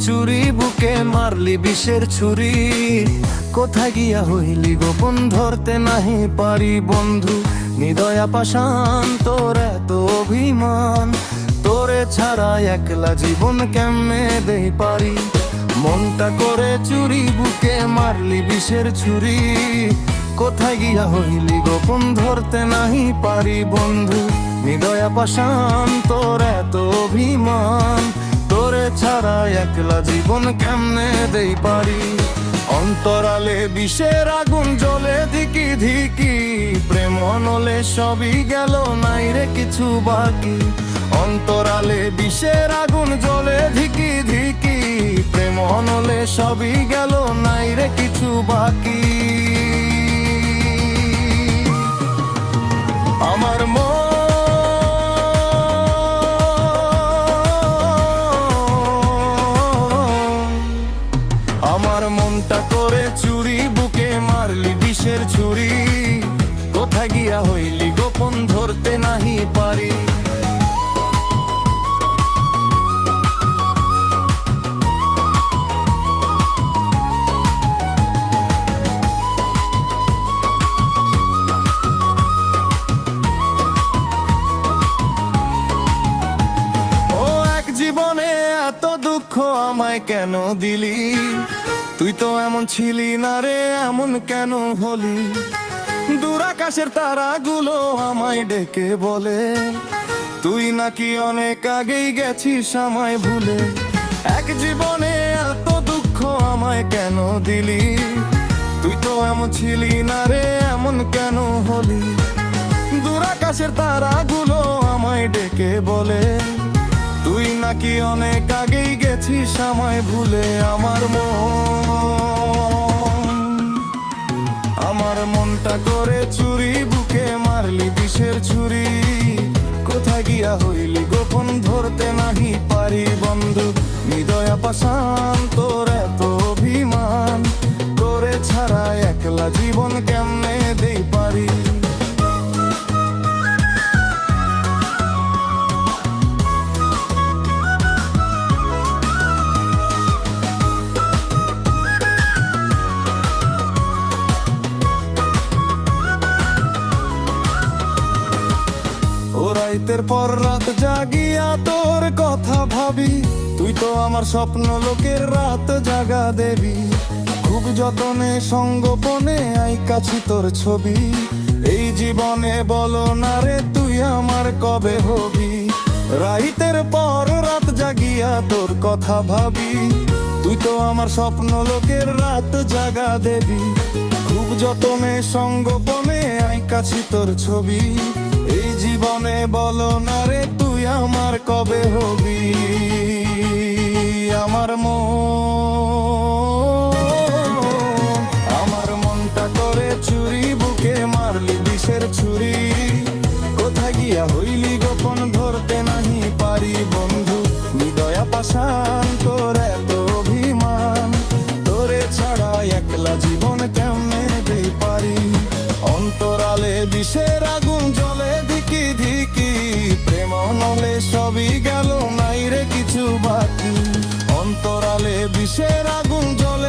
চুরি, বুকে মারলি বিষের ছুরি। কোথায় গিয়া হইলি গোপন, ধরতে নাহি পারি বন্ধু। হৃদয়া পাষাণ, তোর এত অভিমান, তোরে ছাড়া একলা জীবন কেমনে দেই পারি। মনটা করে চুরি, বুকে মারলি বিষের ছুরি। কোথায় গিয়া হইলি গোপন, ধরতে নাহি পারি বন্ধু। হৃদয়া পাষাণ, তোর এত অভিমান, তোরে ছাড়া একলা জীবন কেমনে দেই পারি। অন্তরালে বিষের আগুন জ্বলে ধিকি ধিকি, প্রেম অনলে সবই গেল, নাই রে কিছু বাকি। অন্তরালে বিষের আগুন জ্বলে ধিকি ধিকি, প্রেম অনলে সবই গেল, নাই রে কিছু বাকি। আমার আমার মনটা করে চুরি, বুকে মারলি বিষের ছুরি। কোথায় গিয়া হইলি গোপন, ধরতে নাহি পারি। জীবনে এত দুঃখ আমায় কেন দিলি? তুই তো এমন ছিলি না রে, এমন কেন হলি? দূর আকাশের তারাগুলো আমায় ডেকে বলে, তুই নাকি অনেক আগেই গেছিস আমায় ভুলে। এক জীবনে এত দুঃখ আমায় কেন দিলি? তুই তো এমন ছিলি না রে, এমন কেন হলি? দূর আকাশের তারাগুলো আমায় ডেকে বলে, তুই নাকি অনেক আগেই গেছিস আমায় ভুলে। আমার মনটা করে চুরি, বুকে মারলি বিষের ছুরি। কোথায় গিয়া হইলি গোপন, ধরতে নাহি পারি বন্ধু। হৃদয়া পাষাণ, তোর এত অভিমান, তোরে ছাড়া একলা জীবন কেমনে দেই পারি। রাতের পর রাত জাগিয়া তোর কথা ভাবি, তুই তো আমার স্বপ্ন লোকের রাত জাগা দেবী। খুব যতনে সঙ্গোপনে আইকাছি তোর ছবি। এই জীবনে বলো না রে, তুই আমার কবে হবি? রাতের পর রাত জাগিয়া তোর কথা ভাবি, তুই তো আমার স্বপ্ন লোকের রাত জাগা দেবী। খুব যতনে সঙ্গোপনে আইকাছি তোর ছবি। এই জীবনে বলো না রে, তুই আমার কবে হবি? আমার মনটা করে চুরি, বুকে মারলি বিষের ছুরি। কোথায় গিয়া হইলি গোপন, ধরতে নাহি পারি বন্ধু। হৃদয়া পাষাণ, তোর এত অভিমান, তোরে ছাড়া একলা জীবন কেমনে দেই পারি। অন্তরালে বিষের আগুন জ্বলে ধিকি ধিকি, প্রেম অনলে সবই গেল, নাই রে কিছু বাকি। অন্তরালে বিষের আগুন জ্বলে